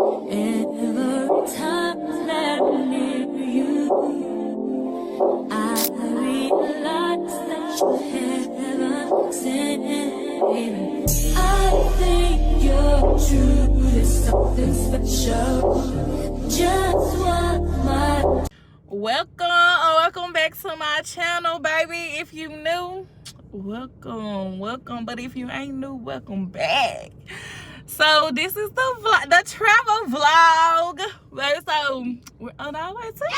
Every time that I'm near you, I realize that heaven sent. I think you're truly something special. Just what my welcome back to my channel, baby. If you new, welcome. But if you ain't new, welcome back. So this is the travel vlog, baby. So we're on our way to Cape.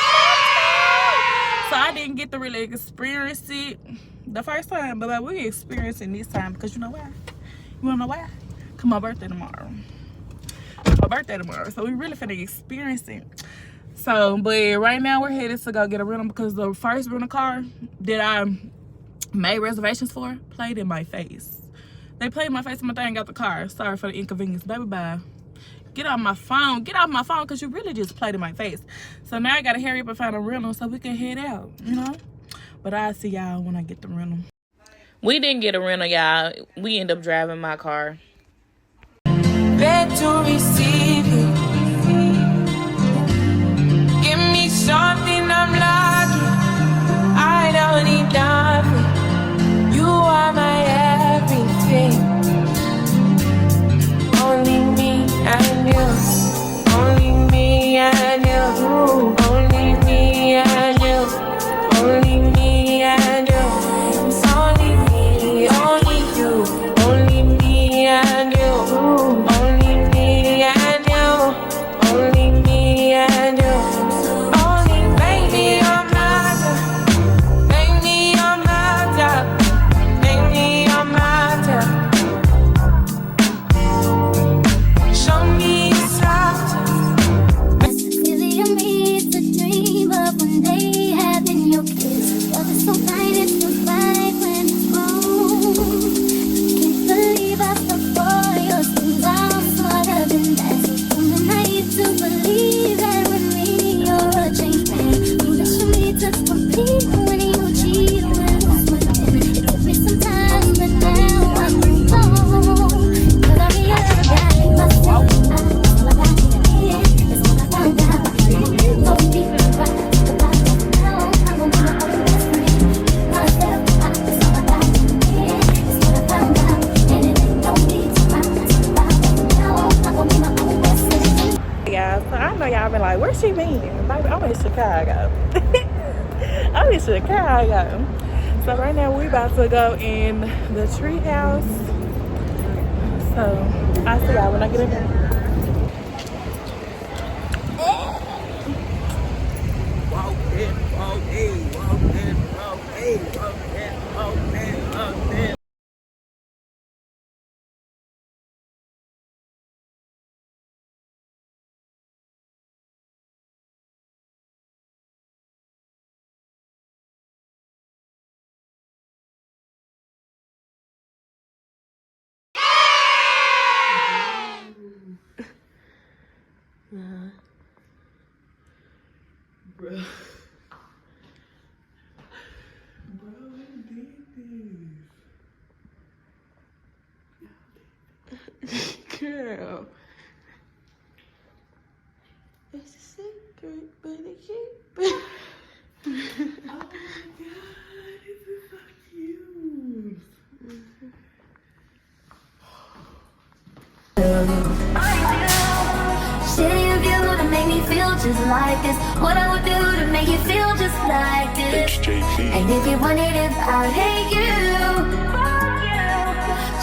So I didn't get to really experience it the first time, but we're experiencing this time because you know why? You wanna know why? Cause my birthday tomorrow. So we really finna experience it. So, but right now we're headed to go get a rental because the first rental car that I made reservations for played in my face. They played in my face and my thing got the car. Sorry for the inconvenience, baby. Bye. Get off my phone because you really just played in my face. So now I gotta hurry up and find a rental so we can head out, you know? But I'll see y'all when I get the rental. We didn't get a rental, y'all. We end up driving my car. Ready to receive you. Give me something I'm lacking. I don't need nothing. You are my everything. Only me and you. Only me and you. Only me and you. Only me and you. Only me, only you. Only me and you. Only me and you. Only me and you. Only make me your matter. Make me your matter. Make me your matter. Show me your soft. Is it on me to dream of one day having your kiss? Love is so right, it's so right when it's wrong. Can't believe I fell for your things. I'm smarter than that. So I'm naive to believe that with me you're a changed man. You that you need to compete when you cheat with us. It took me some time, but now I move on. 'Cause I realize that myself. It's what I did. It's what I found out. Don't be right about it now. I'm gonna be my own best friend. Myself, it's all I got to do. It's what I found out. And it ain't no need to fight about it now. I'm gonna be my own best friend. Guys, so I know y'all been like, where's she been? Baby, I'm in Chicago. I'm in Chicago. So right now we about to go in the tree house. So I'll see y'all when I get in there. Bro, girl, it's a secret, but it keep. Oh my god, this is so cute. Shitty of you to make me feel just like this. What I would do to make you feel just like this. And if you wanted it, I'll hate you.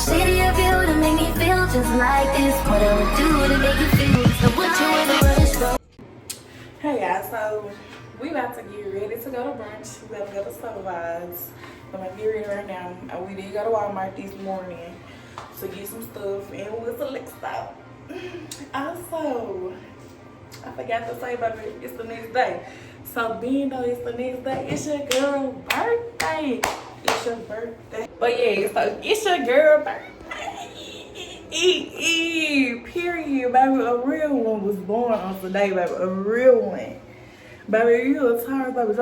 Shitty of you to make me feel just like this. What I would do to make you feel so what you in a rush for. Hey guys, so we about to get ready to go to brunch. We about to go to Supervise. I'm gonna get ready right now. We did go to Walmart this morning to get some stuff and we'll select stuff. Also, I forgot to say, baby, it's the next day. So being though it's the next day, it's your girl's birthday. It's your birthday. But yeah, so it's your girl's birthday. Period, baby. A real one was born on today, baby. A real one. Baby, you a Taurus, baby.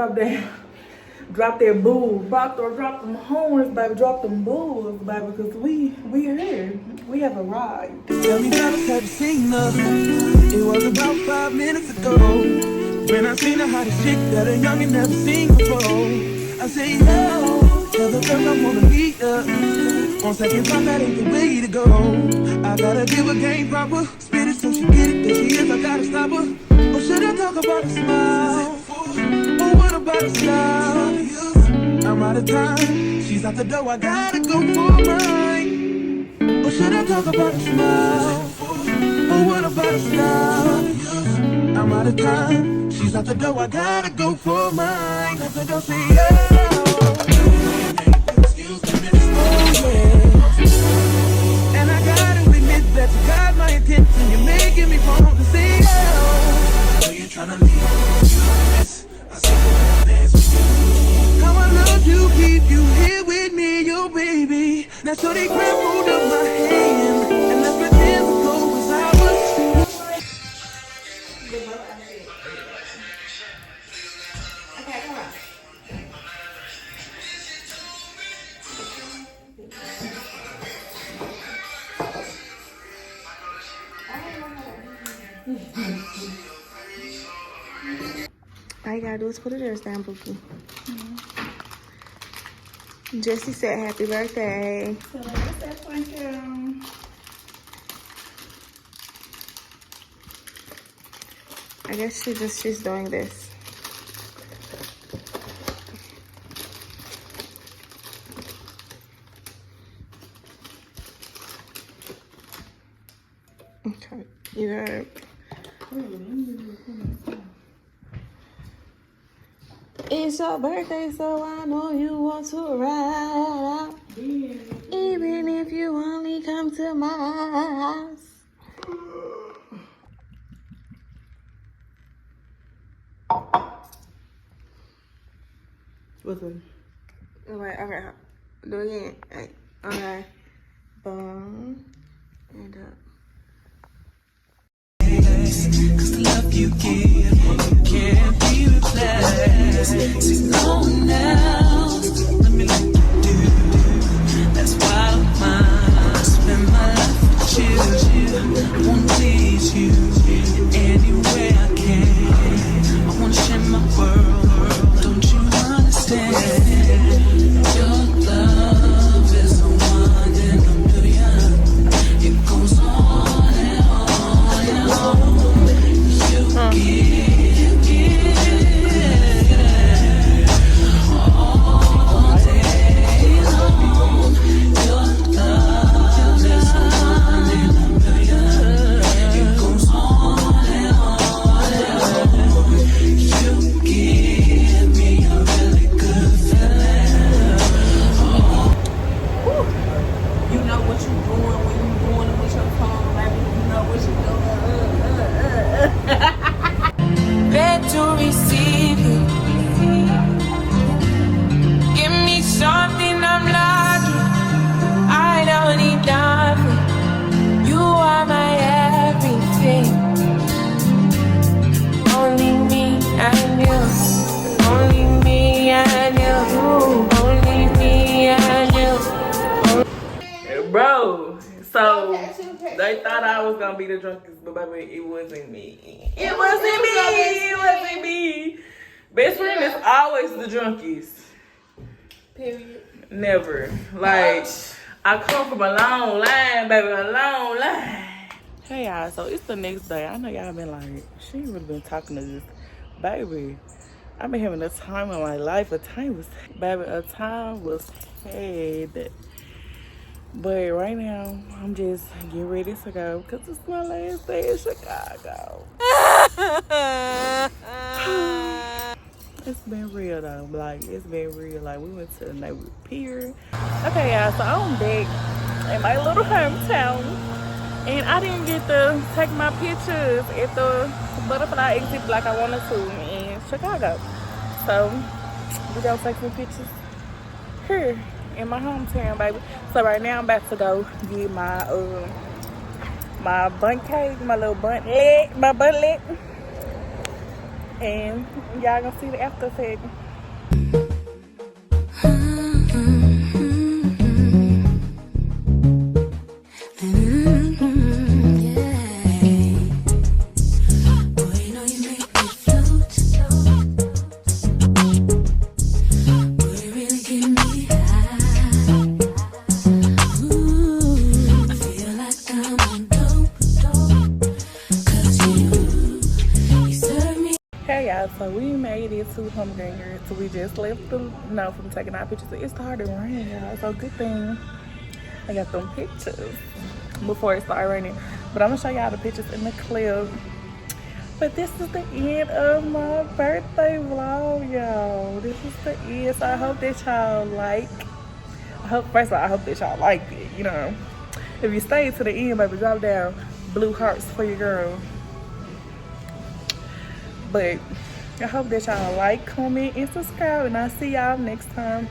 Drop that bull. Drop them horns, baby. Drop them bulls, baby. Because we here. We have arrived. Tell me about a type of signal. It was was about 5 minutes ago. When I seen a hottest chick that a youngin' never seen before. I say, yo, tell the girl I wanna meet her. On second thought, that ain't the way to go. I gotta give her game proper. Spit it so she get it, there she is, I gotta stop her. Or should I talk about a smile? Or what about a style? I'm out of time, she's out the door, I gotta go for mine. Or should I talk about a smile? Or what about a style? I'm out of time, she's out the door, I gotta go for mine. At the door, say, excuse me, miss. Oh, yeah. And I gotta admit that you got my attention, you're making me want to say, oh. So you're trying to leave, yes, I see the dance with you. How I love to keep you here with me, yo baby. Now so they grab hold of my hand, and let's pretend to go, cause I was. Okay, come on. All you gotta do is put a dress down, Bookie. Jessie said happy birthday. So that's that point, I guess she's doing this. Okay, you got it. It's your birthday, so I know you want to ride out. Even if you only come to my house. What's it? Okay. Do it again. Okay. Boom. And up. Cause the love you give can't be replaced. Say no now, let me let you do. That's why I mind. Spend my life with you. I wanna please you any way I can. I wanna share my world. Don't you understand? Your love is the one in a million. It goes on and on and on. Bro, so they thought I was gonna be the drunkest, but baby, it wasn't me. It wasn't me. Best friend is always the drunkest. Period. Never. Like, I come from a long line, baby, a long line. Hey y'all, so it's the next day. I know y'all been like, she ain't really been talking to this. Baby, I've been having a time of my life. A time was had. But right now, I'm just getting ready to go because it's my last day in Chicago. It's been real though. Like, it's been real. Like, we went to the night with Pier. Okay, y'all, so I'm back in my little hometown. And I didn't get to take my pictures at the butterfly exhibit like I wanted to in Chicago. So, we're going to take some pictures here in my hometown, baby. So right now I'm about to go get my my bun cake, my little bun leg, my bun leg, and y'all gonna see the after effect. So we made it to Humdinger. So we just left the no from taking our pictures. It started raining, y'all. So good thing I got them pictures before it started raining. But I'm gonna show y'all the pictures in the clip. But this is the end of my birthday vlog, y'all. This is the end. So I hope that y'all first of all, I hope that y'all liked it, you know. If you stayed to the end, baby, drop down blue hearts for your girl. But I hope that y'all like, comment, and subscribe. And I'll see y'all next time.